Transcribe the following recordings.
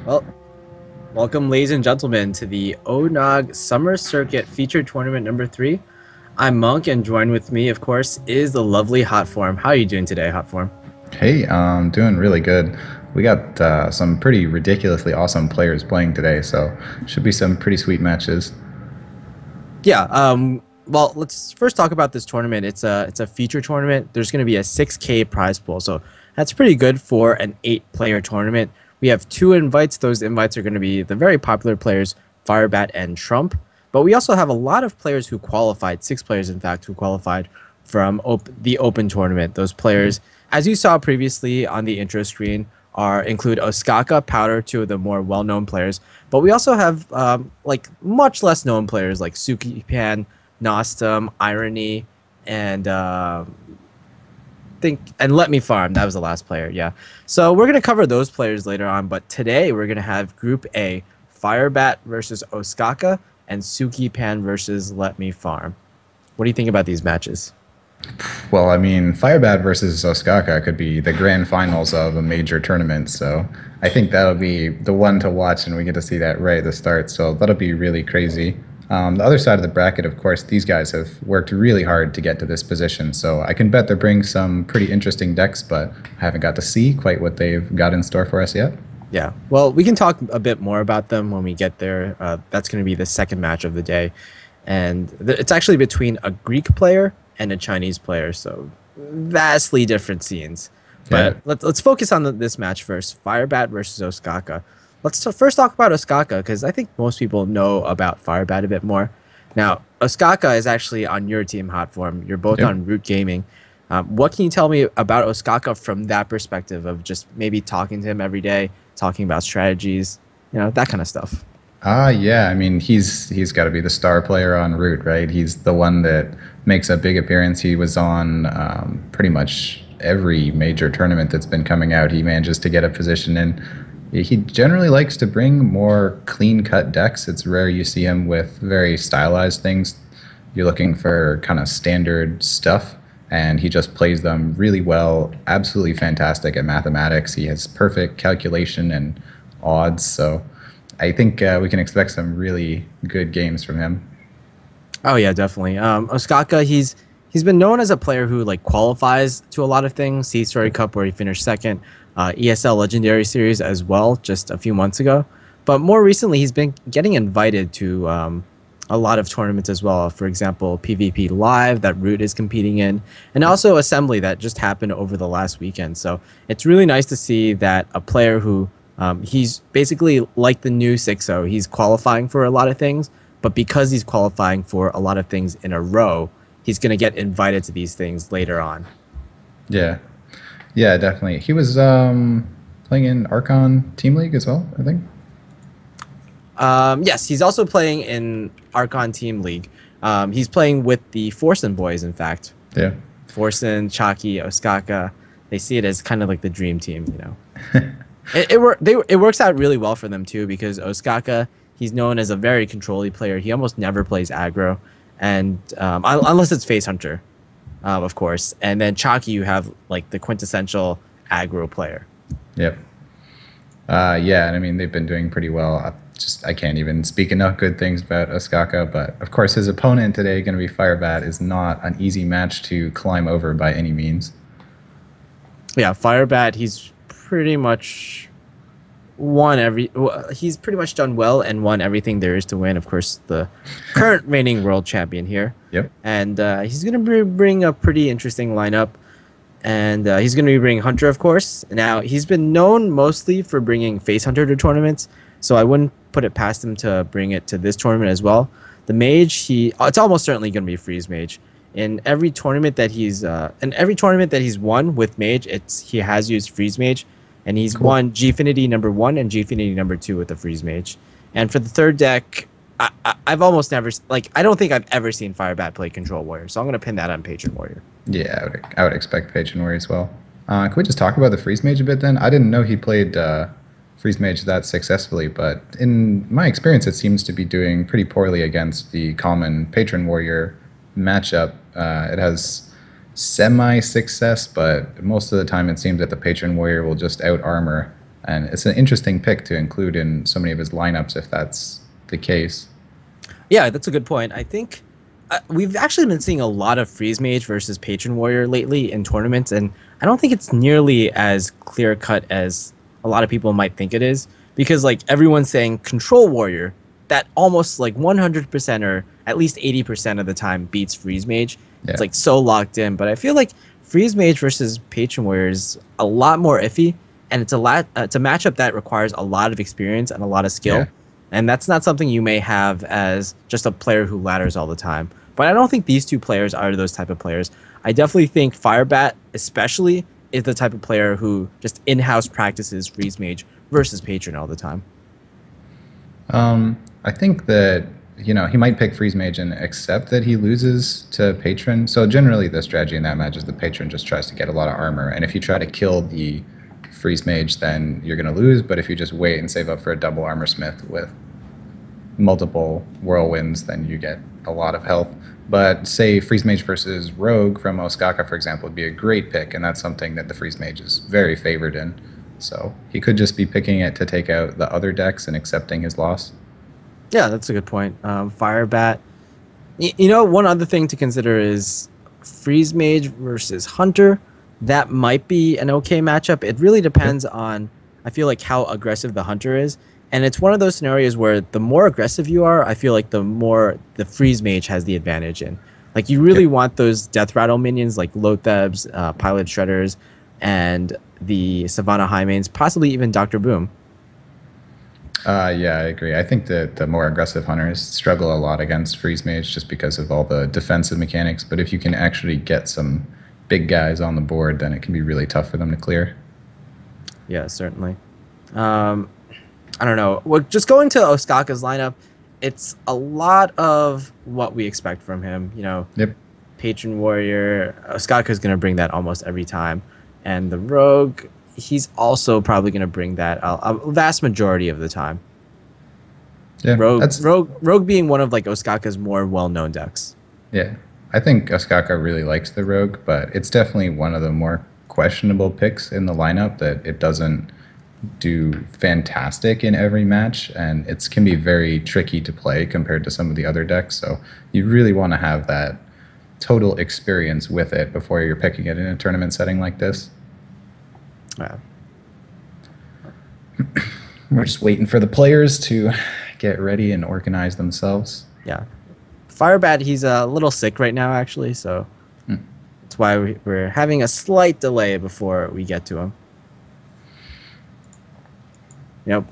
Well, welcome, ladies and gentlemen, to the ONOG Summer Circuit Featured Tournament number 3. I'm Monk, and joined with me, of course, is the lovely Hotform. How are you doing today, Hotform? Hey, doing really good. We got some pretty ridiculously awesome players playing today, so should be some pretty sweet matches. Yeah. Well, let's first talk about this tournament. It's a feature tournament. There's going to be a 6K prize pool, so that's pretty good for an 8-player tournament. We have 2 invites. Those invites are going to be the very popular players, Firebat and Trump. But we also have a lot of players who qualified, 6 players, in fact, who qualified from the open tournament. Those players, as you saw previously on the intro screen, include Ostkaka, Powder, 2 of the more well-known players. But we also have like much less known players like Suki-Pan, Nostum, Irony, and Let Me Farm. That was the last player, yeah. So we're gonna cover those players later on, but today we're gonna have Group A, Firebat versus Ostkaka, and Suki-Pan versus Let Me Farm. What do you think about these matches? Well, I mean, Firebad versus Ostkaka could be the grand finals of a major tournament, so I think that'll be the one to watch, and we get to see that right at the start, so that'll be really crazy. The other side of the bracket, of course, these guys have worked really hard to get to this position, so I can bet they'll bring some pretty interesting decks, but I haven't got to see quite what they've got in store for us yet. Yeah, well, we can talk a bit more about them when we get there. That's going to be the second match of the day, and it's actually between a Greek player and a Chinese player, so vastly different scenes. Yeah. But let's focus on this match first. Firebat versus Ostkaka. Let's first talk about Ostkaka because I think most people know about Firebat a bit more. Now, Ostkaka is actually on your team, Hotform. You're both Yep. on Root Gaming. What can you tell me about Ostkaka from that perspective of just maybe talking to him every day, talking about strategies, that kind of stuff? Yeah. I mean, he's got to be the star player on Root, right? He's the one that makes a big appearance. He was on pretty much every major tournament that's been coming out. He manages to get a position in. He generally likes to bring more clean-cut decks. It's rare you see him with very stylized things. You're looking for kind of standard stuff, and he just plays them really well. Absolutely fantastic at mathematics. He has perfect calculation and odds, so I think we can expect some really good games from him. Oh yeah, definitely. Ostkaka, he's been known as a player who like qualifies to a lot of things. Sea Story Cup where he finished second, ESL Legendary Series as well, just a few months ago. But more recently, he's been getting invited to a lot of tournaments as well. For example, PvP Live that Root is competing in, and also Assembly that just happened over the last weekend. So it's really nice to see that a player who he's basically like the new 6-0. He's qualifying for a lot of things, but because he's qualifying for a lot of things in a row, he's going to get invited to these things later on. Yeah, yeah, definitely. He was playing in Archon Team League as well, I think. Yes, he's also playing in Archon Team League. He's playing with the Forsen boys, in fact. Yeah. Forsen, Chalky, Ostkaka. They see it as kind of like the dream team. It works out really well for them too because Ostkaka, he's known as a very controlly player. He almost never plays aggro, and unless it's Face Hunter, of course. And then Chalky, you have like the quintessential aggro player. Yep. Yeah, and I mean they've been doing pretty well. I can't even speak enough good things about Ostkaka, but of course his opponent today, going to be Firebat, is not an easy match to climb over by any means. Yeah, Firebat, he's pretty much he's pretty much done well and won everything there is to win. Of course, the current reigning world champion here. Yep. And he's going to bring a pretty interesting lineup. And he's going to be bringing Hunter, of course. Now, he's been known mostly for bringing Face Hunter to tournaments, so I wouldn't put it past him to bring it to this tournament as well. The Mage, it's almost certainly going to be Freeze Mage. In every tournament that he's won with Mage, he has used Freeze Mage, and he's Cool. won Gfinity number 1 and Gfinity number 2 with the Freeze Mage. And for the third deck, I've almost never I don't think I've ever seen Firebat play Control Warrior, so I'm going to pin that on Patron Warrior. Yeah, I would expect Patron Warrior as well. Can we just talk about the Freeze Mage a bit then? I didn't know he played Freeze Mage that successfully, but in my experience, it seems to be doing pretty poorly against the common Patron Warrior matchup. It has semi-success, but most of the time it seems that the Patron Warrior will just out-armor And it's an interesting pick to include in so many of his lineups if that's the case. Yeah, that's a good point. I think we've actually been seeing a lot of Freeze Mage versus Patron Warrior lately in tournaments, and I don't think it's nearly as clear cut as a lot of people might think it is. Because like everyone's saying Control Warrior, that almost like 100% or at least 80% of the time beats Freeze Mage. Yeah. It's like so locked in. But I feel like Freeze Mage versus Patron Warrior is a lot more iffy, and it's a matchup that requires a lot of experience and a lot of skill. Yeah. And that's not something you may have as just a player who ladders all the time. But I don't think these two players are those type of players. I definitely think Firebat, especially, is the type of player who just in-house practices Freeze Mage versus Patron all the time. I think that, he might pick Freeze Mage and accept that he loses to Patron. So generally the strategy in that match is the Patron just tries to get a lot of armor. And if you try to kill the Freeze Mage, then you're going to lose. But if you just wait and save up for a double Armor Smith with multiple Whirlwinds, then you get a lot of health. But say Freeze Mage versus Rogue from Ostkaka, for example, would be a great pick. And that's something that the Freeze Mage is very favored in. So he could just be picking it to take out the other decks and accepting his loss. Yeah, that's a good point. Firebat. One other thing to consider is Freeze Mage versus Hunter. That might be an okay matchup. It really depends on, I feel like, how aggressive the Hunter is. And it's one of those scenarios where the more aggressive you are, I feel like the more the Freeze Mage has the advantage in. Like, you really want those Death Rattle minions like Lothebs, Pilot Shredders, and the Savannah Highmanes, possibly even Dr. Boom. Yeah, I agree. I think that the more aggressive hunters struggle a lot against Freeze Mage just because of all the defensive mechanics. But if you can actually get some big guys on the board, then it can be really tough for them to clear. Yeah, certainly. I don't know. Well, just going to Ostkaka's lineup, it's a lot of what we expect from him. Yep. Patron Warrior, Ostkaka's going to bring that almost every time. And the Rogue, he's also probably going to bring that a vast majority of the time. Yeah, Rogue being one of like Ostkaka's more well-known decks. Yeah, I think Ostkaka really likes the Rogue, but it's definitely one of the more questionable picks in the lineup that it doesn't do fantastic in every match, and it can be very tricky to play compared to some of the other decks. So you really want to have that total experience with it before you're picking it in a tournament setting like this. Yeah. We're just waiting for the players to get ready and organize themselves. Yeah. Firebat, he's a little sick right now, actually, so that's why we're having a slight delay before we get to him. Yep.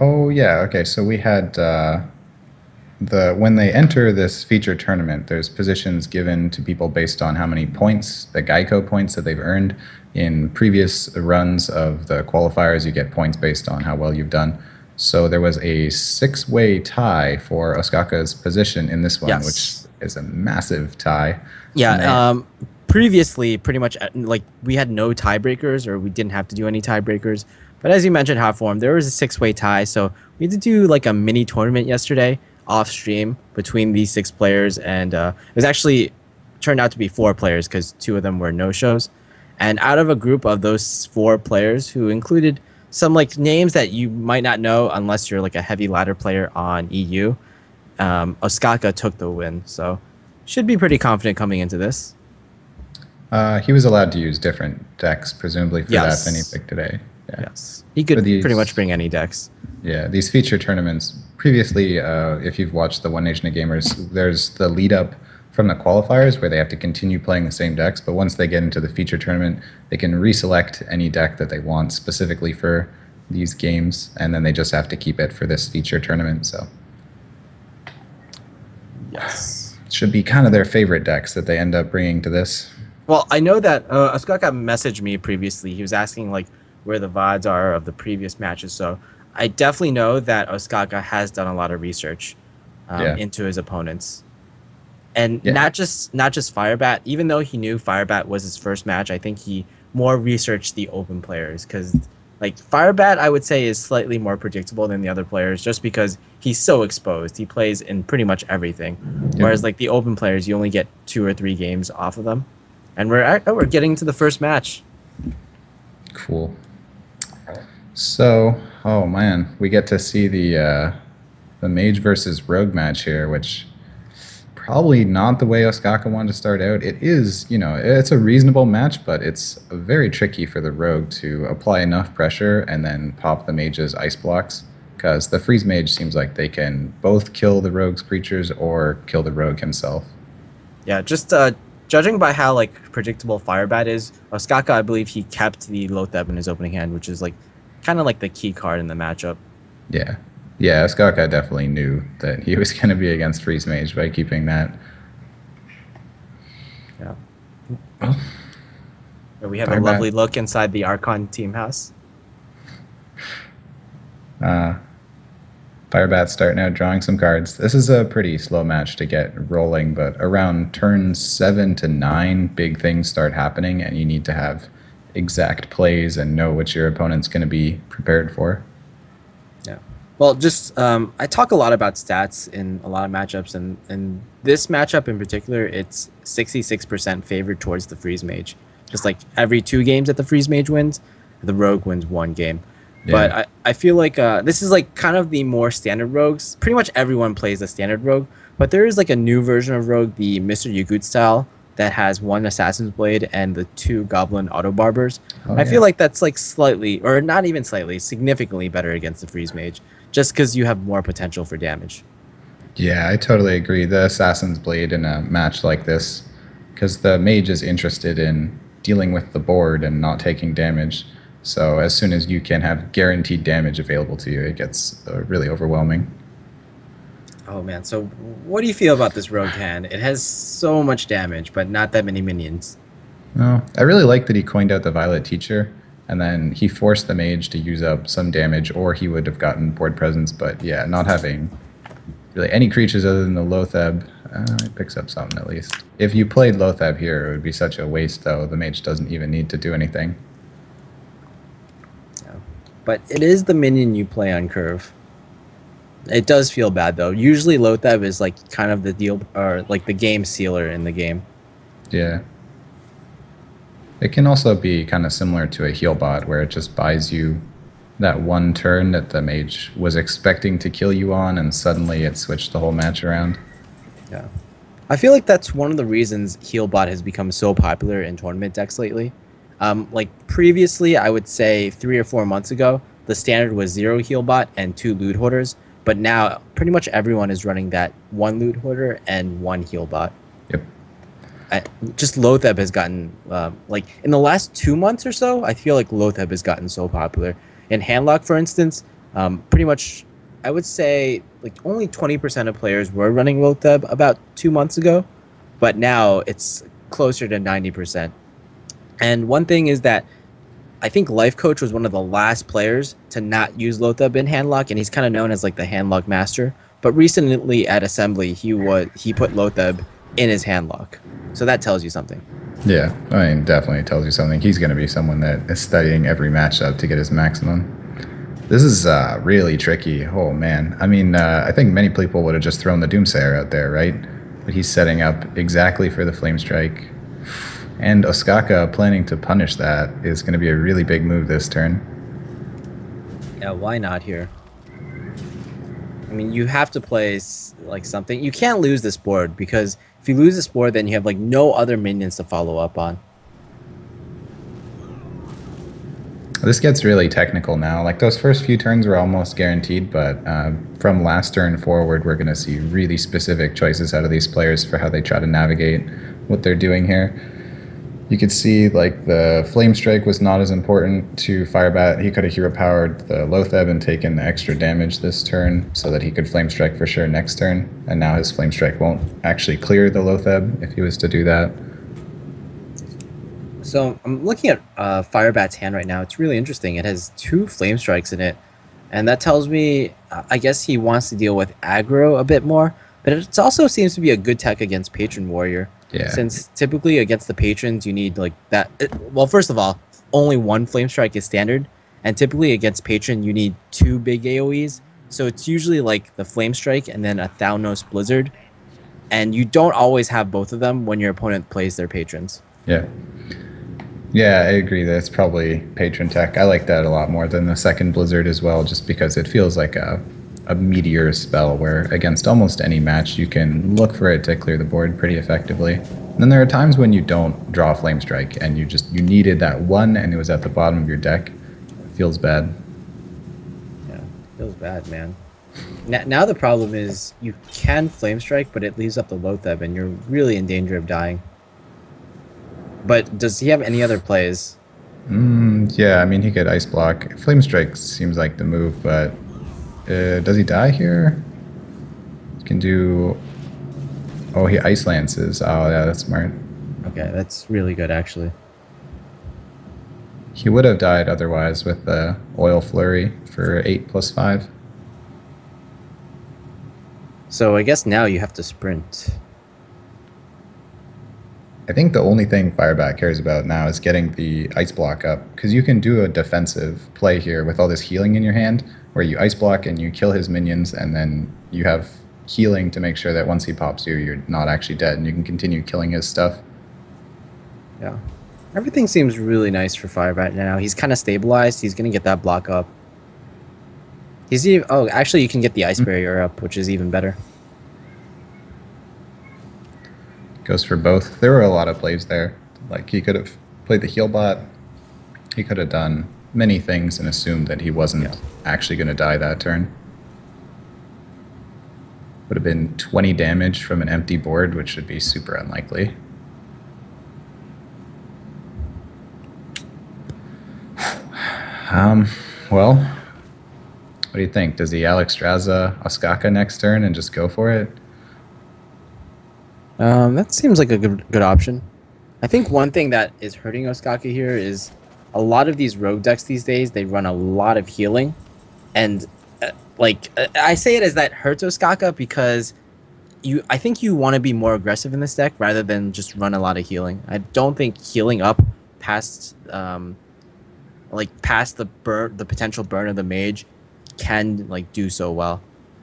Oh, yeah. Okay, so we had when they enter this feature tournament, there's positions given to people based on how many points, the GEICO points that they've earned. In previous runs of the qualifiers, you get points based on how well you've done. So there was a 6-way tie for Ostkaka's position in this one, yes, which is a massive tie. Yeah, previously, pretty much, like, we had no tiebreakers, or we didn't have to do any tiebreakers. But as you mentioned, Hot Form, there was a 6-way tie, so we had to do like a mini tournament yesterday off stream between these 6 players, and it was actually turned out to be 4 players because 2 of them were no-shows. And out of a group of those 4 players, who included some like names that you might not know unless you're like a heavy ladder player on EU, Ostkaka took the win, so should be pretty confident coming into this. He was allowed to use different decks, presumably for that mini pick today. Yeah. Yes, he could pretty much bring any decks. Yeah, these feature tournaments, previously, if you've watched the One Nation of Gamers, there's the lead up from the qualifiers where they have to continue playing the same decks, but once they get into the feature tournament, they can reselect any deck that they want specifically for these games, and then they just have to keep it for this feature tournament. So yes, it should be kind of their favorite decks that they end up bringing to this. Well, I know that Ostkaka messaged me previously. He was asking like where the VODs are of the previous matches, so I definitely know that Ostkaka has done a lot of research into his opponents. And not just Firebat. Even though he knew Firebat was his first match, I think he more researched the open players, because like Firebat, I would say, is slightly more predictable than the other players just because he's so exposed. He plays in pretty much everything, whereas like the open players, you only get 2 or 3 games off of them. And we're getting to the first match. Cool. So, oh man, we get to see the mage versus rogue match here, which probably not the way Ostkaka wanted to start out. It is, it's a reasonable match, but it's very tricky for the rogue to apply enough pressure and then pop the mage's ice blocks, because the freeze mage seems like they can both kill the rogue's creatures or kill the rogue himself. Yeah, just judging by how like predictable Firebat is, Ostkaka, I believe he kept the Lotheb in his opening hand, which is like kind of like the key card in the matchup. Yeah. Yeah, Ostkaka definitely knew that he was going to be against freeze mage by keeping that. Yeah. Oh, We have a Firebat. lovely look inside the Archon team house. Firebat's starting out drawing some cards. This is a pretty slow match to get rolling, but around turn 7 to 9, big things start happening, and you need to have exact plays and know what your opponent's going to be prepared for. Yeah. Well, just I talk a lot about stats in a lot of matchups, and this matchup in particular, it's 66% favored towards the freeze mage. Just like every 2 games that the freeze mage wins, the rogue wins 1 game. Yeah. But I feel like this is like kind of the more standard rogues. Pretty much everyone plays the standard rogue, but there is like a new version of rogue, the Mr. Yagut style, that has 1 assassin's blade and the 2 goblin auto barbers. Oh, I yeah. feel like that's like slightly, or not even slightly, significantly better against the freeze mage, just because you have more potential for damage. Yeah, I totally agree. The Assassin's Blade in a match like this, because the mage is interested in dealing with the board and not taking damage. So as soon as you can have guaranteed damage available to you, it gets really overwhelming. Oh man, so what do you feel about this rogue hand? It has so much damage, but not that many minions. No, I really like that he coined out the Violet Teacher, and then he forced the mage to use up some damage, or he would have gotten board presence. But yeah, not having really any creatures other than the Lotheb, it picks up something at least. If you played Lotheb here, it would be such a waste, though. The mage doesn't even need to do anything. Yeah. But it is the minion you play on curve. It does feel bad though. Usually Lotheb is like kind of the deal, or like the game sealer in the game. Yeah. It can also be kind of similar to a heal bot, where it just buys you that one turn that the mage was expecting to kill you on, and suddenly it switched the whole match around. Yeah. I feel like that's one of the reasons Healbot has become so popular in tournament decks lately. Like previously, I would say 3 or 4 months ago, the standard was 0 Healbot and 2 loot hoarders. But now pretty much everyone is running that 1 loot hoarder and 1 Healbot. Yep. Just Lotheb has gotten, like in the last 2 months or so, I feel like Lotheb has gotten so popular. In Handlock, for instance, pretty much, I would say like only 20% of players were running Lotheb about 2 months ago, but now it's closer to 90%. And one thing is that I think Life Coach was one of the last players to not use Lotheb in Handlock, and he's kind of known as like the Handlock master. But recently at Assembly, he put Lotheb in his Handlock, so that tells you something. Yeah, I mean, definitely tells you something. He's going to be someone that is studying every matchup to get his maximum. This is really tricky. Oh, man. I mean, I think many people would have just thrown the Doomsayer out there, right? But he's setting up exactly for the Flame Strike. And Ostkaka planning to punish that is going to be a really big move this turn. Yeah, why not here? I mean, you have to play like something. You can't lose this board, because if you lose this board, then you have like no other minions to follow up on. This gets really technical now. Like those first few turns were almost guaranteed, but from last turn forward, we're going to see really specific choices out of these players for how they try to navigate what they're doing here. You could see like the Flame Strike was not as important to Firebat. He could have hero powered the Lotheb and taken extra damage this turn so that he could Flame Strike for sure next turn. And now his Flame Strike won't actually clear the Lotheb if he was to do that. So I'm looking at Firebat's hand right now. It's really interesting. It has 2 Flame Strikes in it, and that tells me, I guess he wants to deal with aggro a bit more. But it also seems to be a good tech against Patron Warrior. Yeah. Since typically against the patrons, you need like that. Well, first of all, only 1 Flame Strike is standard, and typically against Patron, you need 2 big AoEs. So it's usually like the Flame Strike and then a Thaunos Blizzard, and you don't always have both of them when your opponent plays their patrons. Yeah. Yeah, I agree that it's probably patron tech. I like that a lot more than the second Blizzard as well, just because it feels like a meteor spell where against almost any match you can look for it to clear the board pretty effectively. And then there are times when you don't draw Flame Strike and you needed that one and it was at the bottom of your deck. It feels bad. Yeah, feels bad, man. Now the problem is you can Flame Strike, but it leaves up the Loatheb, and you're really in danger of dying. But does he have any other plays? Yeah, I mean he could Ice Block. Flame Strike seems like the move, but does he die here? He can do. Oh, he Ice Lances. Oh, yeah, that's smart. Okay, that's really good, actually. He would have died otherwise with the Oil Flurry for 8+5. So I guess now you have to sprint. I think the only thing Firebat cares about now is getting the Ice Block up, because you can do a defensive play here with all this healing in your hand, where you Ice Block and you kill his minions, and then you have healing to make sure that once he pops you, you're not actually dead, and you can continue killing his stuff. Yeah. Everything seems really nice for Firebat now. He's kind of stabilized. He's going to get that block up. He's even, oh, actually, you can get the Ice Barrier up, which is even better. Goes for both. There were a lot of plays there. Like, he could have played the heal bot. He could have done many things and assumed that he wasn't actually going to die that turn. Would have been 20 damage from an empty board, which would be super unlikely. Well, what do you think? Does he Alexstrasza.Ostkaka next turn and just go for it? That seems like a good option. I think one thing that is hurting Ostkaka here is a lot of these rogue decks these days, they run a lot of healing. And, I say it as that hurts Ostkaka because I think you want to be more aggressive in this deck rather than just run a lot of healing. I don't think healing up past past the potential burn of the mage can do so well.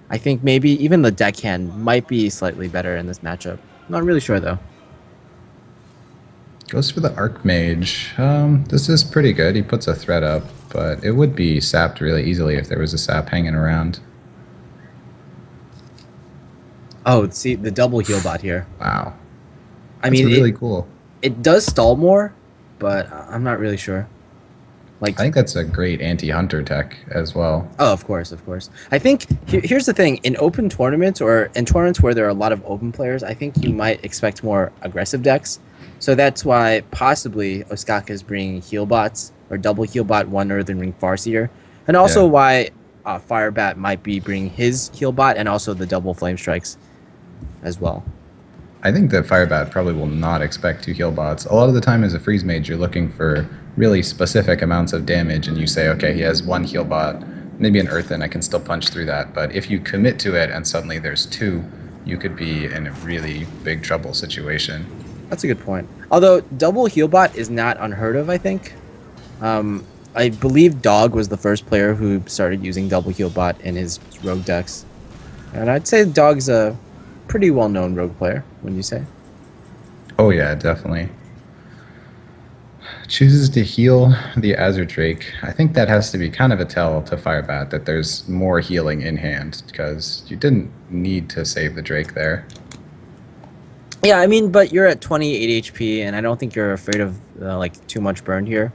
I think maybe even the deckhand might be slightly better in this matchup. Not really sure though. Goes for the Archmage. This is pretty good. He puts a threat up, but it would be sapped really easily if there was a sap hanging around. Oh, see the double heal bot here. Wow. I That's mean, really cool. It does stall more, but I'm not really sure. I think that's a great anti-hunter tech as well. Oh, of course, of course. I think here's the thing: in open tournaments or in tournaments where there are a lot of open players, I think you might expect more aggressive decks. So that's why possibly Ostkaka is bringing heal bots or double heal bot, one Earthen Ring Farseer, and also why Firebat might be bringing his heal bot and also the double flame strikes as well. I think that Firebat probably will not expect 2 heal bots. A lot of the time as a freeze mage, you're looking for really specific amounts of damage, and you say, okay, he has 1 heal bot, maybe an Earthen, I can still punch through that. But if you commit to it and suddenly there's 2, you could be in a really big trouble situation. That's a good point. Although double heal bot is not unheard of, I think. I believe Dog was the first player who started using double heal bot in his rogue decks. And I'd say Dog's a pretty well-known rogue player, wouldn't you say? Oh yeah, definitely. Chooses to heal the Azure Drake. I think that has to be kind of a tell to Firebat that there's more healing in hand, because you didn't need to save the Drake there. Yeah, I mean, but you're at 28 HP, and I don't think you're afraid of too much burn here.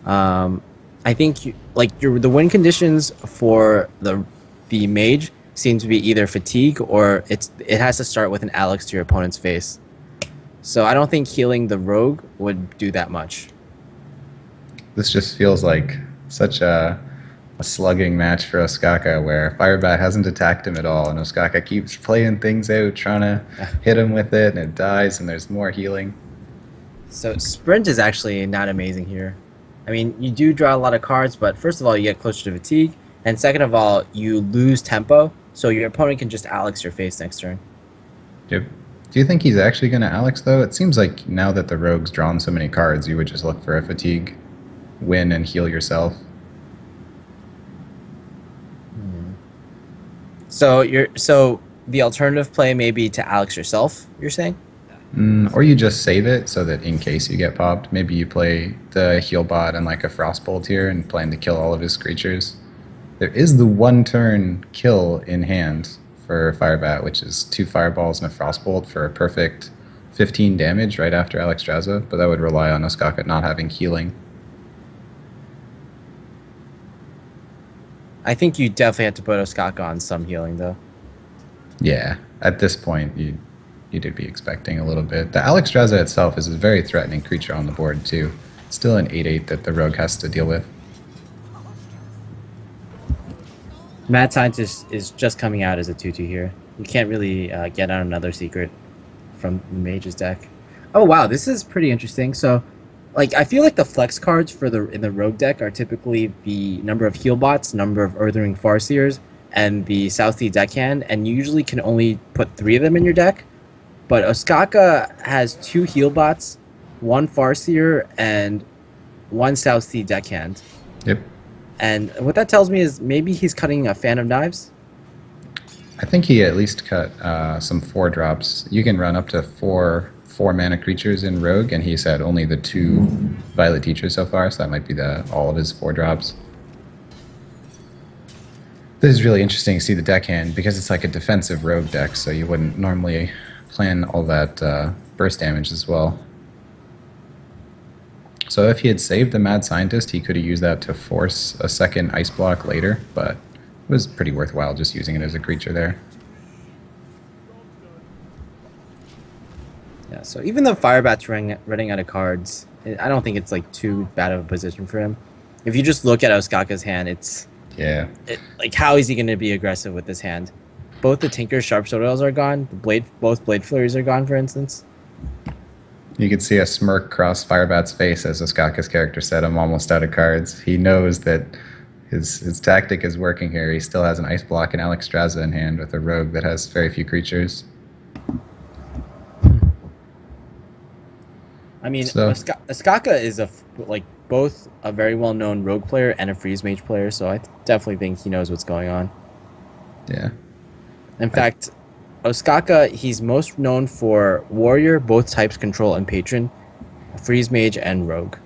I think the win conditions for the mage seem to be either fatigue or it has to start with an Alex to your opponent's face. So I don't think healing the rogue would do that much. This just feels like such a slugging match for Ostkaka, where Firebat hasn't attacked him at all, and Ostkaka keeps playing things out, trying to hit him with it, and it dies, and there's more healing. So sprint is actually not amazing here. I mean, you do draw a lot of cards, but first of all, you get closer to fatigue, and second of all, you lose tempo, so your opponent can just Alex your face next turn. Yep. Do you think he's actually going to Alex, though? It seems like now that the rogue's drawn so many cards, you would just look for a fatigue win and heal yourself. So the alternative play may be to Alex yourself, you're saying? Or you just save it so that in case you get popped, maybe you play the heal bot and like a Frostbolt here and plan to kill all of his creatures. There is the one turn kill in hand for Firebat, which is 2 fireballs and a Frostbolt for a perfect 15 damage right after Alexstrasza, but that would rely on Ostkaka not having healing. I think you definitely have to put Ostkaka on some healing, though. Yeah, at this point, you'd be expecting a little bit. The Alexstrasza itself is a very threatening creature on the board, too. It's still an 8/8 that the rogue has to deal with. Mad Scientist is just coming out as a 2/2 here. You can't really get out another secret from the Mage's deck. Oh wow, this is pretty interesting. So, like, I feel like the flex cards for in the Rogue deck are typically the number of heal bots, number of Earthring Farseers, and the South Sea deckhand, and you usually can only put 3 of them in your deck. But Ostkaka has 2 heal bots, 1 Farseer, and 1 South Sea deckhand. Yep. And what that tells me is maybe he's cutting a Fan of Knives. I think he at least cut some 4-drops. You can run up to 4 mana creatures in Rogue, and he's had only the 2 Violet Teachers so far, so that might be all of his 4-drops. This is really interesting to see the deckhand, because it's like a defensive Rogue deck, so you wouldn't normally plan all that burst damage as well. So if he had saved the Mad Scientist, he could have used that to force a second Ice Block later, but it was pretty worthwhile just using it as a creature there. Yeah, so even though Firebat's running out of cards, I don't think it's like too bad of a position for him. If you just look at Ostkaka's hand, like how is he going to be aggressive with this hand? Both the Tinker Sharpshooters are gone. Both Blade Flurries are gone, for instance. You could see a smirk cross Firebat's face as Ostkaka's character said, "I'm almost out of cards." He knows that his tactic is working here. He still has an Ice Block and Alexstrasza in hand with a Rogue that has very few creatures. I mean, Ostkaka is both a very well-known Rogue player and a Freeze Mage player, so I definitely think he knows what's going on. Yeah. In fact, Ostkaka, he's most known for Warrior, both types control, and Patron, Freeze Mage, and Rogue.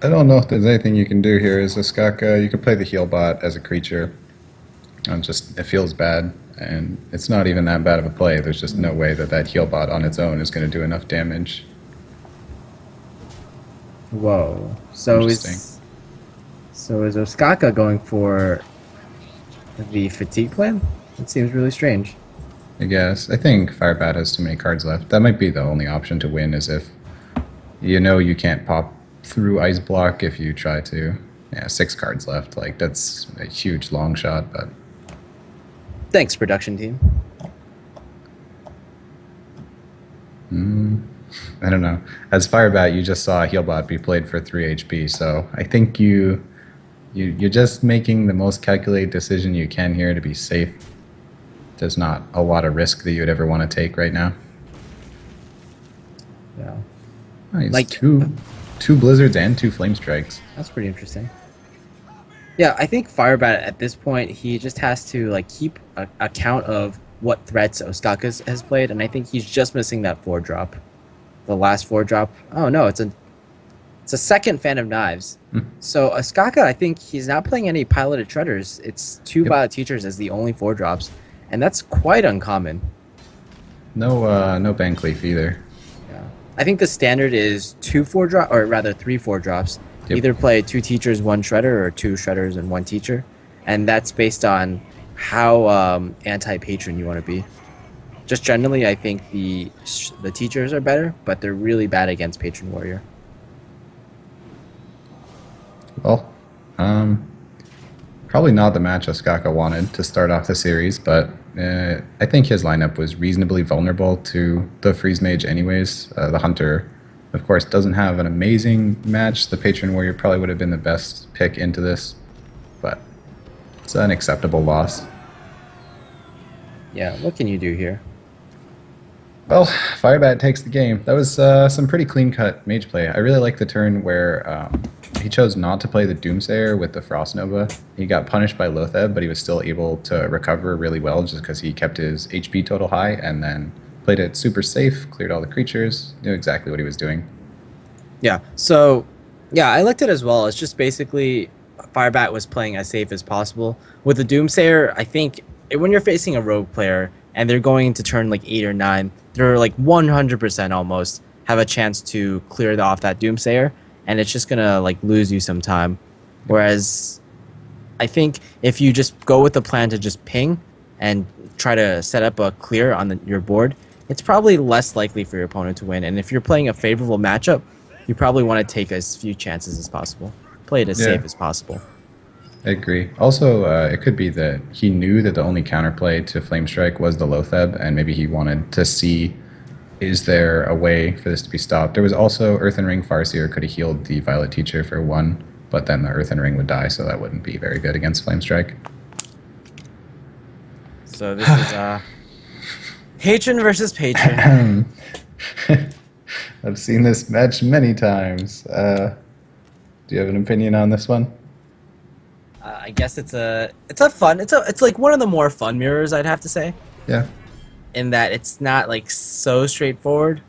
I don't know if there's anything you can do here as Ostkaka. You could play the heal bot as a creature. It feels bad, and it's not even that bad of a play. There's just no way that heal bot on its own is going to do enough damage. Whoa. So is Ostkaka going for the fatigue plan? It seems really strange. I guess. I think Firebat has too many cards left. That might be the only option to win, is if you know you can't pop through Ice Block if you try to. Yeah, 6 cards left. Like, that's a huge long shot, but... Thanks, production team. I don't know. As Firebat, you just saw a Healbot be played for 3 HP, so I think you're just making the most calculated decision you can here to be safe. There's not a lot of risk that you would ever want to take right now. Yeah. Nice. Like two Blizzards and 2 Flame Strikes. That's pretty interesting. Yeah, I think Firebat at this point, he just has to like keep a count of what threats Ostkaka has played, and I think he's just missing that 4-drop. The last 4-drop. Oh no, it's a second Fan of Knives. So Ostkaka, I think he's not playing any piloted Treaders. It's 2 Violet Teachers as the only 4-drops, and that's quite uncommon. No Bankleaf either. Yeah, I think the standard is 2 4-drop, or rather 3 4-drops. Yep. Either play 2 Teachers, 1 Shredder, or 2 Shredders and 1 Teacher, and that's based on how anti-patron you want to be. Just generally, I think the Teachers are better, but they're really bad against Patron Warrior. Well, probably not the match Ostkaka wanted to start off the series, but I think his lineup was reasonably vulnerable to the Freeze Mage anyways. The Hunter, of course, doesn't have an amazing match. The Patron Warrior probably would have been the best pick into this, but it's an acceptable loss. Yeah, what can you do here? Well, Firebat takes the game. That was some pretty clean-cut mage play. I really like the turn where he chose not to play the Doomsayer with the Frost Nova. He got punished by Lotheb, but he was still able to recover really well just because he kept his HP total high and then played it super safe, cleared all the creatures, knew exactly what he was doing. Yeah. So, yeah, I liked it as well. It's just basically Firebat was playing as safe as possible. With the Doomsayer, I think when you're facing a rogue player and they're going to turn like 8 or 9, they're like 100% almost have a chance to clear off that Doomsayer, and it's just gonna like lose you some time. Whereas I think if you just go with the plan to just ping and try to set up a clear on your board, it's probably less likely for your opponent to win. And if you're playing a favorable matchup, you probably want to take as few chances as possible. Play it as safe as possible. I agree. Also, it could be that he knew that the only counterplay to Flame Strike was the Lotheb, and maybe he wanted to see, is there a way for this to be stopped? There was also Earthen Ring Farseer could have healed the Violet Teacher for 1, but then the Earthen Ring would die, so that wouldn't be very good against Flame Strike. So this is patron versus patron. I've seen this match many times. Do you have an opinion on this one? I guess it's like one of the more fun mirrors, I'd have to say. Yeah. In that it's not like so straightforward,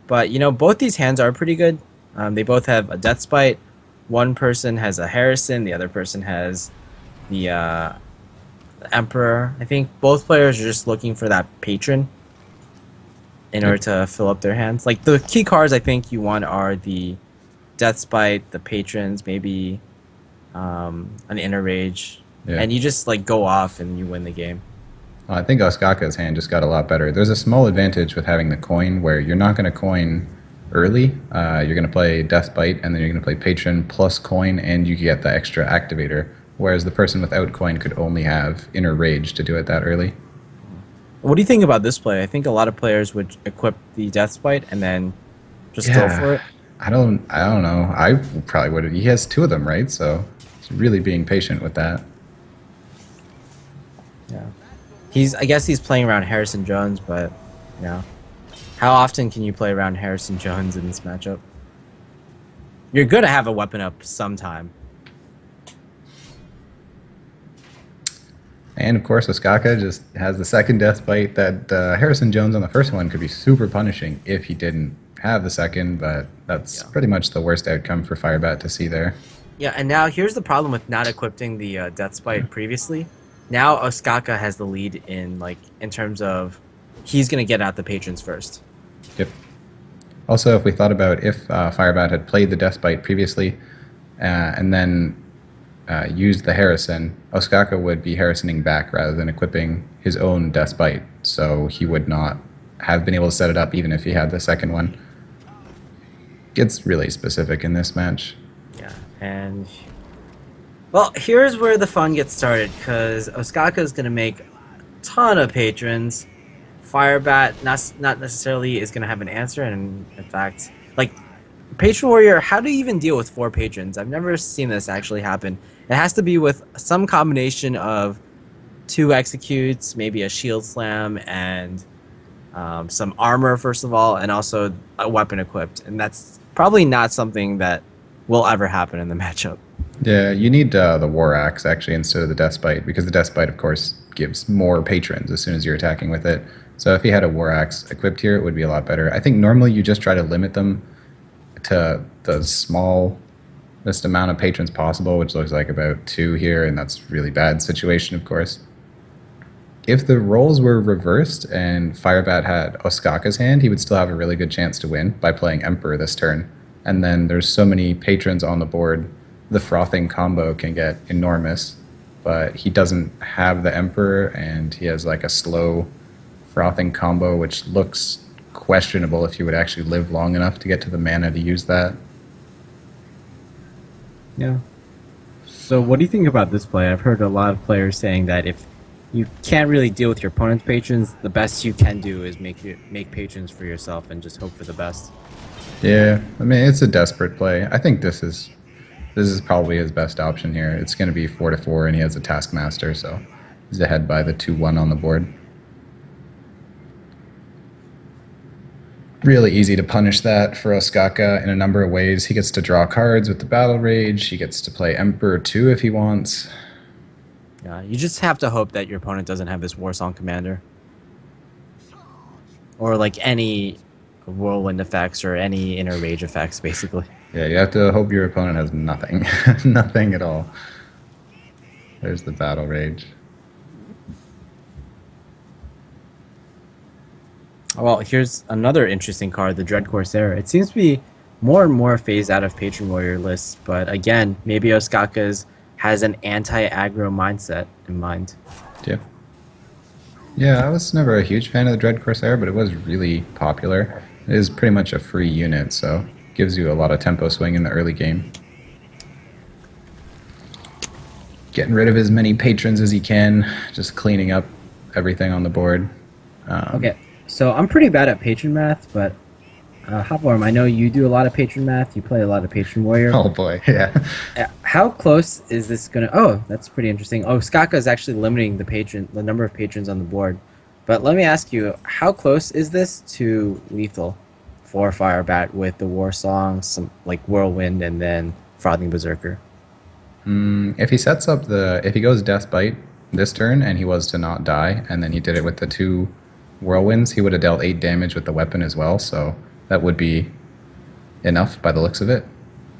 but you know, both these hands are pretty good. They both have a Death Spite. One person has a Harrison, the other person has the Emperor. I think both players are just looking for that patron in order to fill up their hands. Like the key cards I think you want are the Death Spite, the patrons, maybe an Inner Rage, and you just like go off and you win the game. I think Ostkaka's hand just got a lot better. There's a small advantage with having the coin where you're not going to coin early. You're going to play Death Bite, and then you're going to play Patron plus coin, and you get the extra activator. Whereas the person without coin could only have Inner Rage to do it that early. What do you think about this play? I think a lot of players would equip the Death Spite and then just go for it. I don't know. I probably would. He has 2 of them, right? So he's really being patient with that. Yeah. I guess he's playing around Harrison Jones, but yeah. How often can you play around Harrison Jones in this matchup? You're gonna have a weapon up sometime. And of course, Ostkaka just has the second Death Bite that Harrison Jones on the first one could be super punishing if he didn't have the second, but that's pretty much the worst outcome for Firebat to see there. Yeah, and now here's the problem with not equipping the Death Spite previously. Now Ostkaka has the lead in terms of he's gonna get out the patrons first. Yep. Also, if we thought about if Firebat had played the Death Bite previously and then used the Harrison, Ostkaka would be Harrisoning back rather than equipping his own Death Bite, so he would not have been able to set it up even if he had the second one. Gets really specific in this match. Yeah, and well, here's where the fun gets started, because Ostkaka is going to make a ton of patrons. Firebat not necessarily is going to have an answer, and in fact, like, Patron Warrior, how do you even deal with 4 patrons? I've never seen this actually happen. It has to be with some combination of 2 executes, maybe a shield slam, and some armor, first of all, and also a weapon equipped. And that's probably not something that will ever happen in the matchup. Yeah, you need the War Axe, actually, instead of the Death Bite, because the Death Bite, of course, gives more patrons as soon as you're attacking with it. So if you had a War Axe equipped here, it would be a lot better. I think normally you just try to limit them to the smallest amount of patrons possible, which looks like about 2 here, and that's a really bad situation, of course. If the roles were reversed and Firebat had Ostkaka's hand, he would still have a really good chance to win by playing Emperor this turn. And then there's so many patrons on the board, the frothing combo can get enormous, but he doesn't have the Emperor, and he has like a slow frothing combo, which looks questionable if you would actually live long enough to get to the mana to use that. Yeah. So what do you think about this play? I've heard a lot of players saying that if you can't really deal with your opponent's patrons, the best you can do is make patrons for yourself and just hope for the best. Yeah, I mean, it's a desperate play. I think this is probably his best option here. It's going to be 4-4, and he has a Taskmaster, so he's ahead by the 2-1 on the board. Really easy to punish that for Ostkaka in a number of ways. He gets to draw cards with the Battle Rage. He gets to play Emperor too if he wants. You just have to hope that your opponent doesn't have this War Song Commander. Or like any whirlwind effects or any inner rage effects, basically. Yeah, you have to hope your opponent has nothing. Nothing at all. There's the Battle Rage. Well, here's another interesting card, the Dread Corsair. It seems to be more and more phased out of Patron Warrior lists, but again, maybe Ostkaka's has an anti-aggro mindset in mind. Yeah. Yeah, I was never a huge fan of the Dread Corsair, but it was really popular. It is pretty much a free unit, so gives you a lot of tempo swing in the early game. Getting rid of as many patrons as he can, just cleaning up everything on the board. Okay, so I'm pretty bad at patron math, but Hopworm, I know you do a lot of patron math. You play a lot of Patron Warrior. Oh boy, yeah. How close is this gonna? Oh, that's pretty interesting. Oh, Skaka is actually limiting the number of patrons on the board. But let me ask you, how close is this to lethal for Firebat with the War Song, some like Whirlwind, and then Frothing Berserker? If he sets up if he goes Death Bite this turn and he was to not die, and then he did it with the 2 Whirlwinds, he would have dealt 8 damage with the weapon as well, so that would be enough by the looks of it.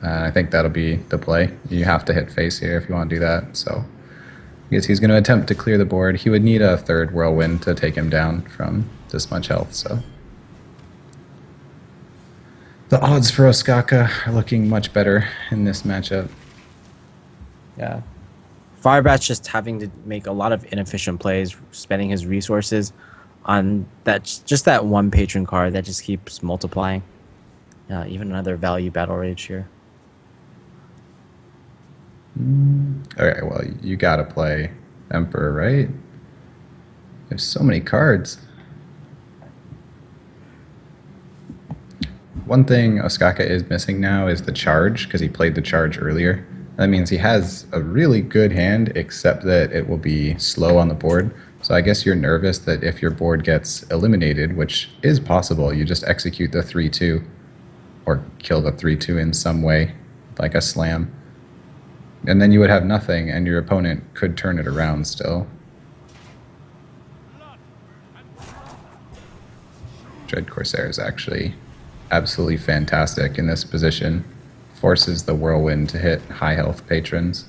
I think that'll be the play. You have to hit face here if you want to do that, so I guess he's going to attempt to clear the board. He would need a 3rd Whirlwind to take him down from this much health, so the odds for Ostkaka are looking much better in this matchup. Yeah. Firebat's just having to make a lot of inefficient plays, spending his resources on that one patron card that just keeps multiplying. Even another value Battle Rage here. Okay, well, you gotta play Emperor, right? There's so many cards. One thing Ostkaka is missing now is the charge, because he played the charge earlier. That means he has a really good hand, except that it will be slow on the board. So I guess you're nervous that if your board gets eliminated, which is possible, you just execute the 3-2 or kill the 3-2 in some way, like a slam. And then you would have nothing, and your opponent could turn it around still. Dread Corsair is actually absolutely fantastic in this position. Forces the Whirlwind to hit high health patrons.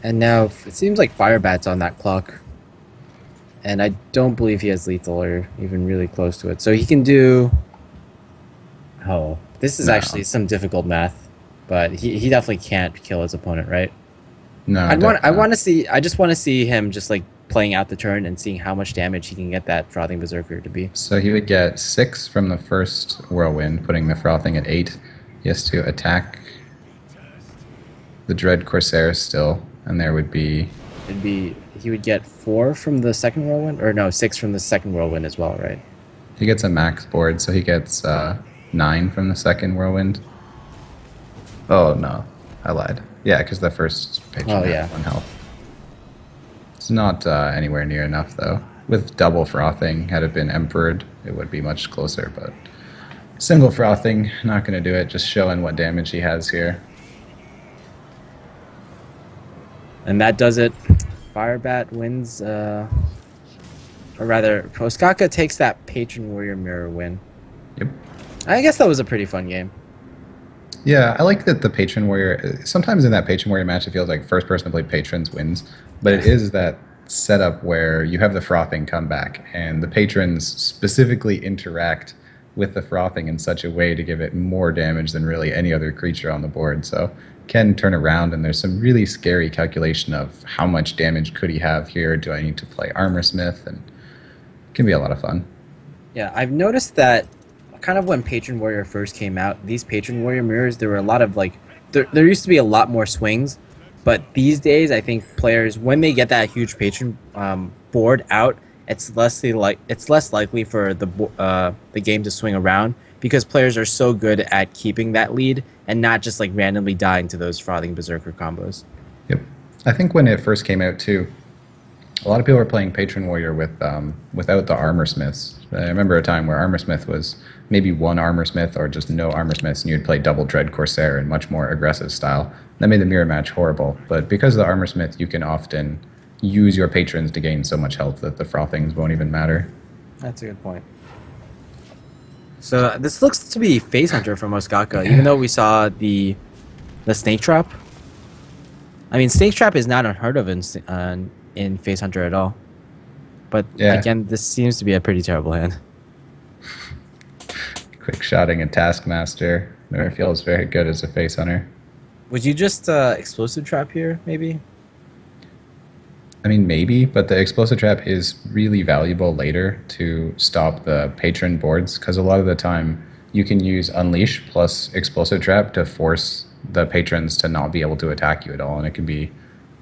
And now it seems like Firebat's on that clock. And I don't believe he has lethal or even really close to it. So he can do... Oh, this is actually some difficult math. But he definitely can't kill his opponent, right? No, I just want to see him just like playing out the turn and seeing how much damage he can get that Frothing Berserker to be. So he would get 6 from the first Whirlwind, putting the Frothing at 8. He has to attack the Dread Corsair still, and there would be... He would get 4 from the second Whirlwind? Or no, 6 from the second Whirlwind as well, right? He gets a max board, so he gets 9 from the second Whirlwind. Oh, no. I lied. Yeah, because the first patron had 1 health. It's not anywhere near enough, though. With double Frothing, had it been Emperored, it would be much closer, but single Frothing, not going to do it, just showing what damage he has here. And that does it. Firebat wins, or rather, Ostkaka takes that Patron Warrior Mirror win. Yep. I guess that was a pretty fun game. Yeah, I like that the Patron Warrior... Sometimes in that Patron Warrior match, it feels like first person to play Patrons wins. But it is that setup where you have the Frothing come back, and the Patrons specifically interact with the Frothing in such a way to give it more damage than really any other creature on the board. So can turn around, and there's some really scary calculation of how much damage could he have here. Do I need to play Armorsmith? And it can be a lot of fun. Yeah, I've noticed that kind of when Patron Warrior first came out, these Patron Warrior mirrors, there were a lot of like, there used to be a lot more swings, but these days I think players, when they get that huge Patron board out, it's less likely for the game to swing around because players are so good at keeping that lead and not just like randomly dying to those Frothing Berserker combos. Yep. I think when it first came out too, A lot of people are playing Patron Warrior with without the armor smiths. I remember a time where armor smith was maybe one armor smith or just no armor smiths, and you'd play double dread corsair in much more aggressive style. That made the mirror match horrible. But because of the armor smith, you can often use your patrons to gain so much health that the frothings won't even matter. That's a good point. So this looks to be Face Hunter from Ostkaka, even though we saw the Snake Trap. I mean, Snake Trap is not unheard of in Face Hunter at all. But Yeah. again, this seems to be a pretty terrible hand. Quick shotting a Taskmaster never feels very good as a face hunter. Would you just explosive trap here, maybe? I mean, maybe, but the explosive trap is really valuable later to stop the patron boards, because a lot of the time you can use Unleash plus explosive trap to force the patrons to not be able to attack you at all, and it can be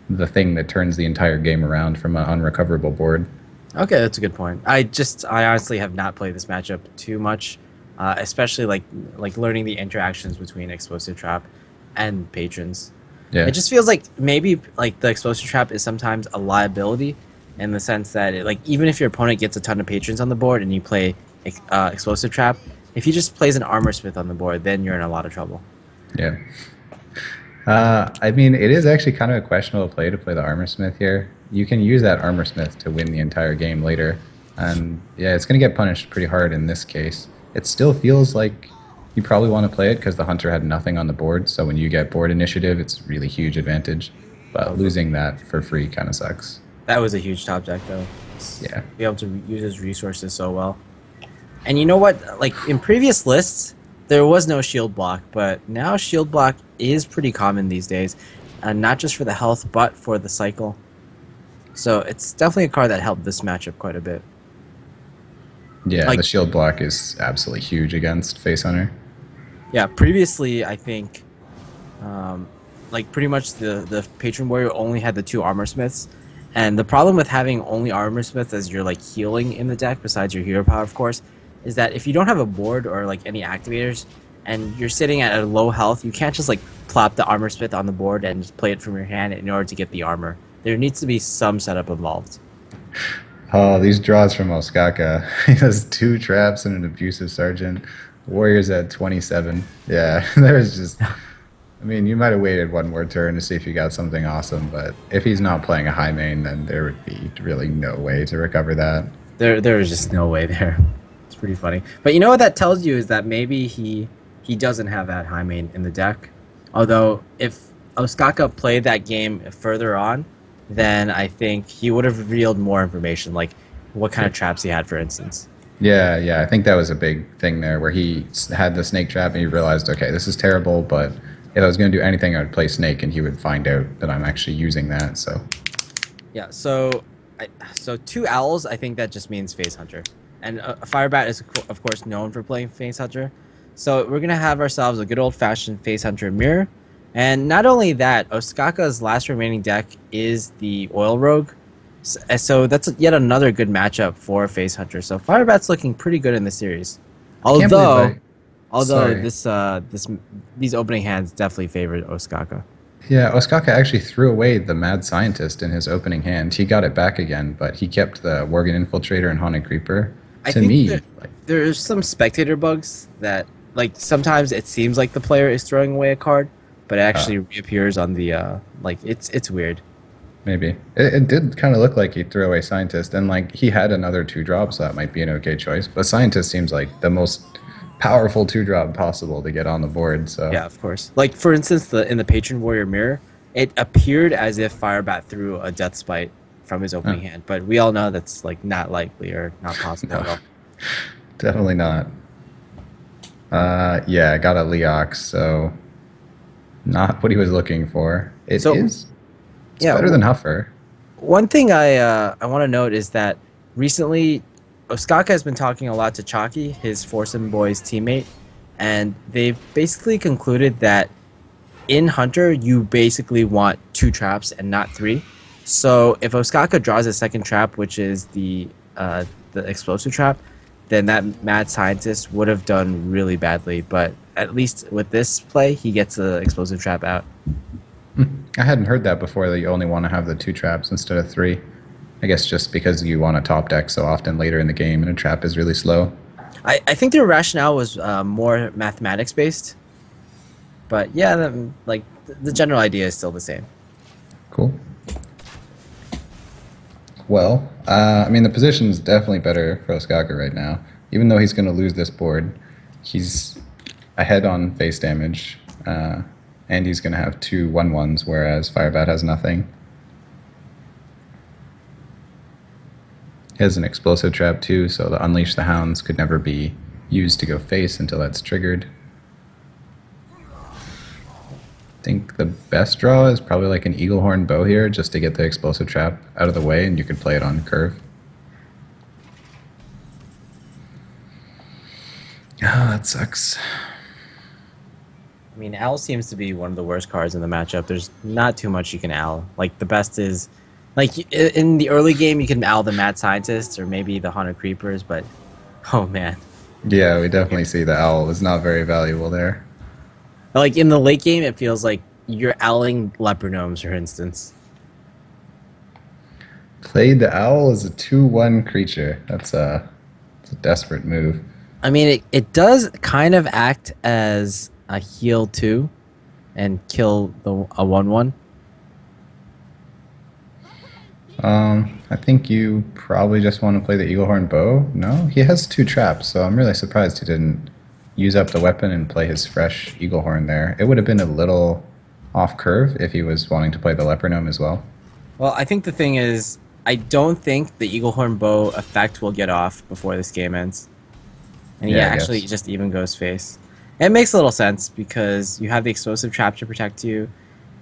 the thing that turns the entire game around from an unrecoverable board. Okay, that's a good point. I honestly have not played this matchup too much, especially like learning the interactions between explosive trap and patrons. Yeah. It just feels like maybe like the explosive trap is sometimes a liability in the sense that like even if your opponent gets a ton of patrons on the board and you play explosive trap, if he just plays an armor smith on the board, then you're in a lot of trouble. Yeah. I mean, it is actually kind of a questionable play to play the armor smith here. You can use that armor smith to win the entire game later, and yeah, it's going to get punished pretty hard in this case. It still feels like you probably want to play it because the hunter had nothing on the board, so when you get board initiative, it's a really huge advantage. But losing that for free kind of sucks. That was a huge top deck though. Yeah. Be able to use his resources so well. And you know what? Like in previous lists, there was no shield block, but now shield block is pretty common these days, not just for the health, but for the cycle. So it's definitely a card that helped this matchup quite a bit. Yeah, Like- the shield block is absolutely huge against Face Hunter. Yeah, previously I think, like pretty much the Patron Warrior only had the 2 armor smiths, and the problem with having only armor smiths as you're like healing in the deck, besides your hero power, of course, is that if you don't have a board or like any activators, and you're sitting at a low health, you can't just like plop the armor smith on the board and just play it from your hand in order to get the armor. There needs to be some setup involved. Oh, these draws from Ostkaka. He has 2 traps and an abusive sergeant. Warriors at 27. Yeah, there's just... I mean, you might have waited one more turn to see if you got something awesome, but if he's not playing a high main, then there would be really no way to recover that. There is just no way there. It's pretty funny. But you know what that tells you is that maybe he doesn't have that high main in the deck. Although, if Ostkaka played that game further on, then I think he would have revealed more information, like what kind of traps he had, for instance. Yeah, I think that was a big thing there, where he had the snake trap and he realized, okay, this is terrible, but if I was going to do anything, I would play snake, and he would find out that I'm actually using that. So Yeah, so 2 owls, I think that just means Face Hunter. And Firebat is, of course, known for playing Face Hunter. So we're going to have ourselves a good old-fashioned Face Hunter mirror. And not only that, Ostkaka's last remaining deck is the Oil Rogue. So that's yet another good matchup for Face Hunter. So Firebat's looking pretty good in the series. can't believe Although sorry. these opening hands definitely favored Ostkaka. Yeah, Ostkaka actually threw away the Mad Scientist in his opening hand. He got it back again, but he kept the Worgen Infiltrator and Haunted Creeper. I To think me, that there's some spectator bugs that, like, sometimes it seems like the player is throwing away a card, but it actually reappears on the like it's weird. maybe. It did kind of look like he threw away Scientist, and like he had another 2-drop, so that might be an okay choice. But Scientist seems like the most powerful 2-drop possible to get on the board. So Yeah, of course. Like for instance, in the Patron Warrior mirror, it appeared as if Firebat threw a Death Spite from his opening hand, but we all know that's like not likely or not possible at all. definitely not. Yeah, I got a Leox, so not what he was looking for. It's better than Huffer. One thing I want to note is that recently Ostkaka has been talking a lot to Chalky, his Foursome Boys teammate, and they've basically concluded that in Hunter you basically want 2 traps and not 3. So if Ostkaka draws a second trap, which is the explosive trap, then that Mad Scientist would have done really badly. But at least with this play, he gets the explosive trap out. I hadn't heard that before, that you only want to have the 2 traps instead of 3. I guess just because you want to top deck so often later in the game and a trap is really slow. I think their rationale was more mathematics based, but yeah, like the general idea is still the same. Cool. Well, I mean, the position is definitely better for Ostkaka right now. Even though he's going to lose this board, he's ahead on face damage, and he's going to have two 1/1s, whereas Firebat has nothing. He has an explosive trap too, so the Unleash the Hounds could never be used to go face until that's triggered. I think the best draw is probably like an Eagle Horn Bow here, just to get the explosive trap out of the way, and you could play it on curve. Oh, that sucks. I mean, Owl seems to be one of the worst cards in the matchup. There's not too much you can Owl. Like, the best is... Like, in the early game, you can Owl the Mad Scientists or maybe the Haunted Creepers, but... Oh, man. Yeah, we definitely see the Owl is not very valuable there. Like, in the late game, it feels like you're Owling Leper Gnomes, for instance. Played the Owl as a 2/1 creature. That's a desperate move. I mean, it does kind of act as a heal, too, and kill a 1/1. I think you probably just want to play the Eaglehorn Bow. No, he has two traps, so I'm really surprised he didn't use up the weapon and play his fresh Eaglehorn there. It would have been a little off curve if he was wanting to play the Leper Gnome as well. Well, I think the thing is, I don't think the Eaglehorn Bow effect will get off before this game ends. And he Yeah, I actually guess. just even goes face. It makes a little sense because you have the explosive trap to protect you,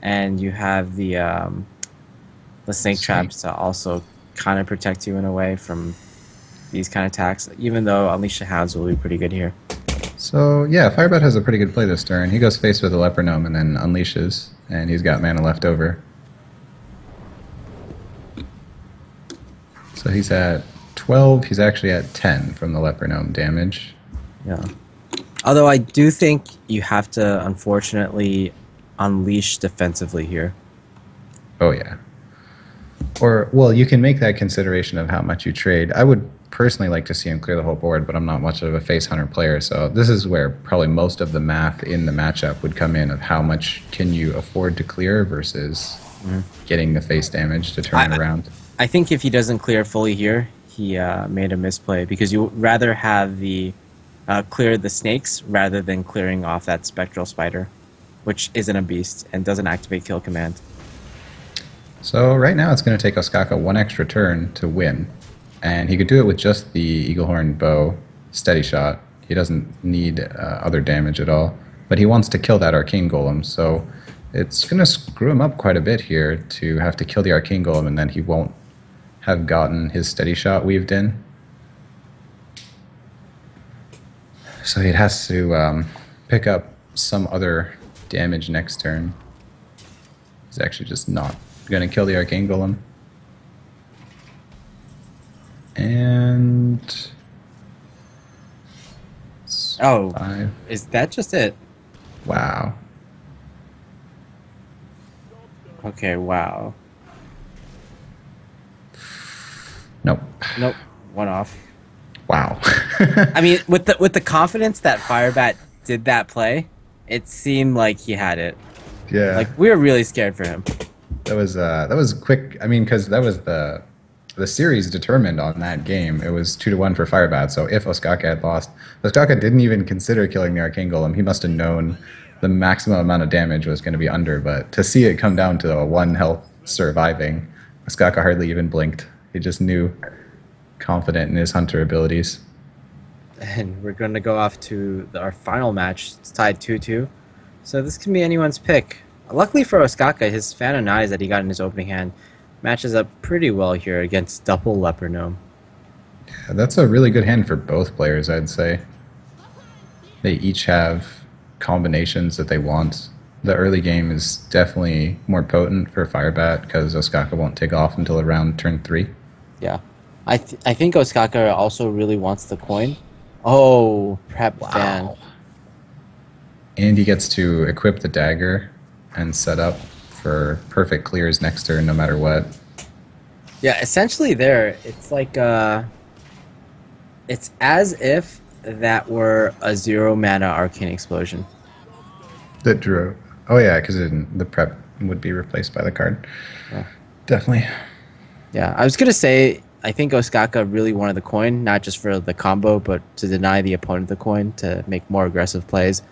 and you have the snake traps to also kind of protect you in a way from these kind of attacks, even though Unleash the Hounds will be pretty good here. So yeah, Firebat has a pretty good play this turn. He goes face with the Leper Gnome and then unleashes, and he's got mana left over. So he's at 12. He's actually at 10 from the Leper Gnome damage. Yeah. Although I do think you have to, unfortunately, unleash defensively here. Oh yeah. Or, well, you can make that consideration of how much you trade. I would personally like to see him clear the whole board, but I'm not much of a face hunter player, so this is where probably most of the math in the matchup would come in of how much can you afford to clear versus getting the face damage to turn it around. I think if he doesn't clear fully here, he made a misplay because you would rather have the clear the snakes rather than clearing off that spectral spider, which isn't a beast and doesn't activate kill command. So right now it's going to take Ostkaka one extra turn to win, and he could do it with just the Eaglehorn Bow steady shot. He doesn't need other damage at all, but he wants to kill that Arcane Golem, so it's going to screw him up quite a bit here to have to kill the Arcane Golem, and then he won't have gotten his steady shot weaved in. So he has to pick up some other damage next turn. He's actually just not going to kill the Arcane Golem. And... Oh, 5. is that just it? Wow. Okay, wow. Nope. Nope, one off. Wow. I mean, with the confidence that Firebat did that play, it seemed like he had it. Yeah. Like, we were really scared for him. That was quick. I mean, because that was the series determined on that game. It was 2-1 for Firebat. So if Ostkaka had lost, Ostkaka didn't even consider killing the Arcane Golem. He must have known the maximum amount of damage was going to be under. But to see it come down to a 1 health surviving, Ostkaka hardly even blinked. He just knew, confident in his hunter abilities. And we're going to go off to our final match. It's tied 2-2. So this can be anyone's pick. Luckily for Ostkaka, his Fan of Knives that he got in his opening hand matches up pretty well here against double Leper Gnome. Yeah, that's a really good hand for both players, I'd say. They each have combinations that they want. The early game is definitely more potent for Firebat because Ostkaka won't take off until around turn 3. Yeah. I think Ostkaka also really wants the coin. Oh, prep fan. And he gets to equip the dagger and set up for perfect clears next turn no matter what. Yeah, essentially there, it's like it's as if that were a 0 mana arcane explosion. That drew. Oh yeah, because the prep would be replaced by the card. Yeah. Definitely. Yeah, I was gonna say I think Ostkaka really wanted the coin, not just for the combo, but to deny the opponent the coin to make more aggressive plays.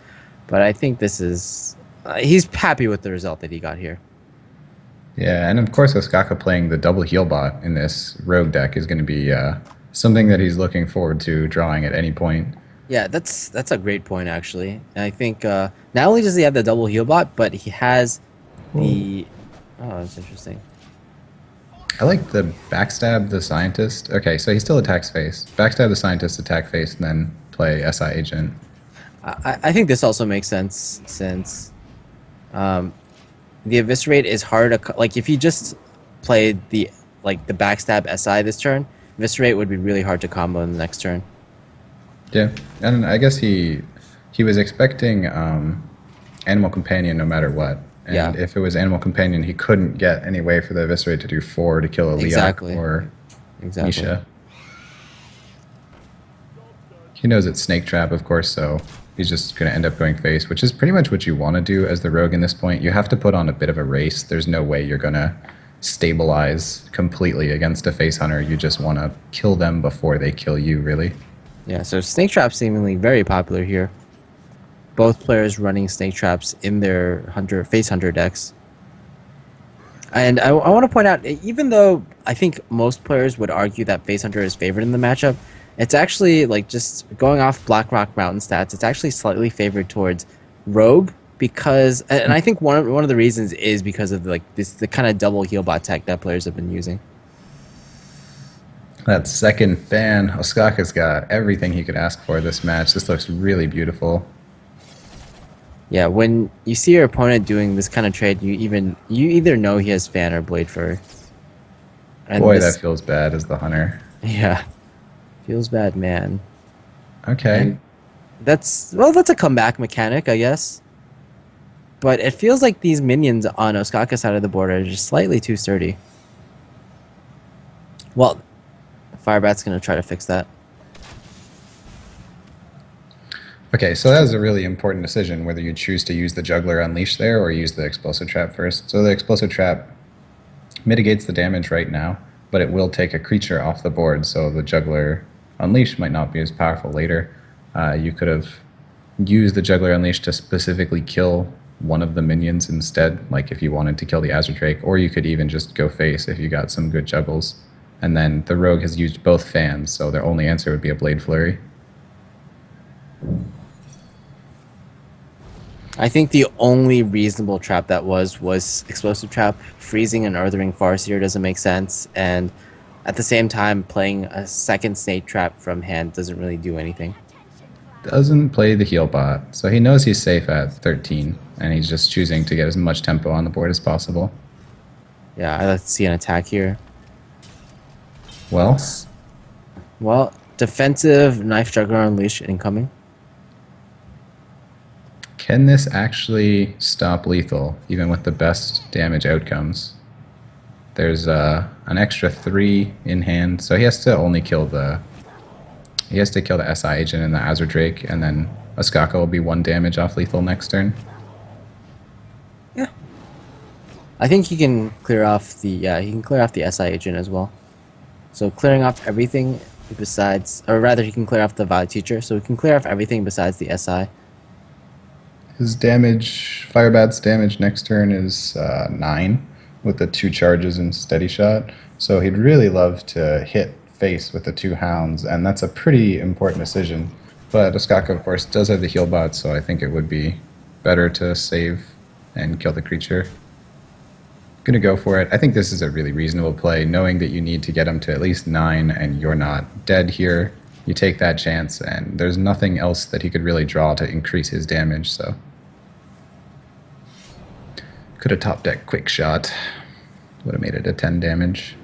But I think this is he's happy with the result that he got here. Yeah, and of course, Ostkaka playing the double heal bot in this rogue deck is going to be something that he's looking forward to drawing at any point. Yeah, that's a great point actually. And I think not only does he have the double heal bot, but he has the oh, that's interesting. I like the backstab the scientist. Okay, so he still attacks face. Backstab the scientist, attack face, and then play SI agent. I think this also makes sense since the eviscerate is hard to like if you just played the the backstab SI this turn, eviscerate would be really hard to combo in the next turn. Yeah, and I guess he was expecting Animal Companion no matter what. And Yeah. if it was Animal Companion, he couldn't get any way for the Eviscerate to do 4 to kill a Leok Exactly. or Exactly. Nisha. He knows it's Snake Trap, of course, so he's just going to end up going face, which is pretty much what you want to do as the rogue in this point. You have to put on a bit of a race. There's no way you're going to stabilize completely against a face hunter. You just want to kill them before they kill you, really. Yeah, so Snake Trap seemingly very popular here. Both players running Snake Traps in their face hunter decks. And I want to point out, even though I think most players would argue that face hunter is favored in the matchup, it's actually like just going off Blackrock Mountain stats. It's actually slightly favored towards Rogue because, and I think one of the reasons is because of the kind of double heal bot tech that players have been using. That second fan, Ostkaka's got everything he could ask for this match. This looks really beautiful. Yeah, when you see your opponent doing this kind of trade, you either know he has fan or blade fur. And Boy, that feels bad as the hunter. Yeah, feels bad, man. Okay. And that's a comeback mechanic, I guess. But it feels like these minions on Ostkaka's side of the board are just slightly too sturdy. Well, Firebat's gonna try to fix that. Okay, so that was a really important decision, whether you choose to use the Juggler Unleash there or use the Explosive Trap first. So the Explosive Trap mitigates the damage right now, but it will take a creature off the board, so the Juggler Unleash might not be as powerful later. You could have used the Juggler Unleash to specifically kill one of the minions instead, like if you wanted to kill the Azure Drake, or you could even just go face if you got some good juggles. And then the Rogue has used both fans, so their only answer would be a Blade Flurry. I think the only reasonable trap that was Explosive Trap. Freezing and Earthring Farseer doesn't make sense, and at the same time, playing a second Snake Trap from hand doesn't really do anything. Doesn't play the heal bot, so he knows he's safe at 13, and he's just choosing to get as much tempo on the board as possible. Yeah, I like to see an attack here. Well, defensive Knife Juggler Unleash incoming. can this actually stop lethal, even with the best damage outcomes? There's an extra 3 in hand, so he has to only kill the... He has to kill the SI agent and the Azure Drake, and then Ostkaka will be 1 damage off lethal next turn. Yeah. I think he can clear off the SI agent as well. So clearing off everything besides, or rather he can clear off the Violet Teacher, so he can clear off everything besides the SI. His damage, Firebat's damage next turn is 9 with the 2 charges and steady shot. So he'd really love to hit face with the 2 hounds, and that's a pretty important decision. But Ostkaka, of course, does have the heal bot, so I think it would be better to save and kill the creature. Gonna go for it. I think this is a really reasonable play, knowing that you need to get him to at least 9 and you're not dead here. You take that chance, and there's nothing else that he could really draw to increase his damage, so... Could have top deck Quick Shot. Would have made it a 10 damage.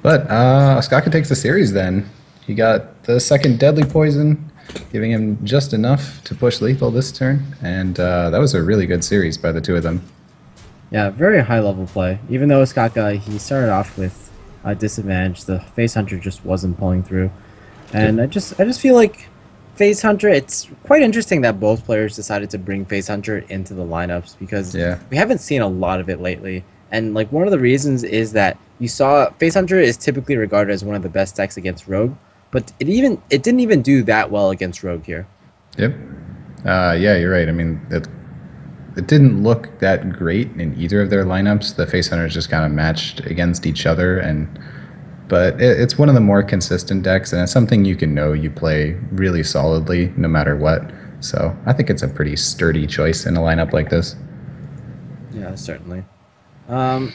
But Ostkaka takes the series then. He got the second Deadly Poison, giving him just enough to push lethal this turn, and that was a really good series by the 2 of them. Yeah, very high level play. Even though Ostkaka, he started off with a disadvantage, the Face Hunter just wasn't pulling through. Yep. And I just feel like Face Hunter, it's quite interesting that both players decided to bring Face Hunter into the lineups because Yeah. we haven't seen a lot of it lately. And like one of the reasons is that you saw Face Hunter is typically regarded as one of the best decks against Rogue, but it didn't even do that well against Rogue here. Yep. Yeah, you're right. I mean, it didn't look that great in either of their lineups. The face hunters just kind of matched against each other, but it's one of the more consistent decks, and it's something you can know you play really solidly no matter what. So I think it's a pretty sturdy choice in a lineup like this. Yeah, certainly. Um,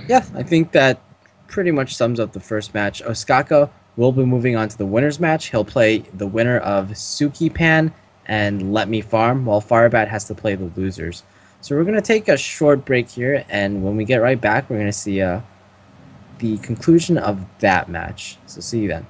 yeah, I think that pretty much sums up the first match. Ostkaka will be moving on to the winners match. He'll play the winner of Suki Pan and Let Me Farm, while Firebat has to play the losers. So we're gonna take a short break here, and when we get right back, we're gonna see the conclusion of that match. So see you then.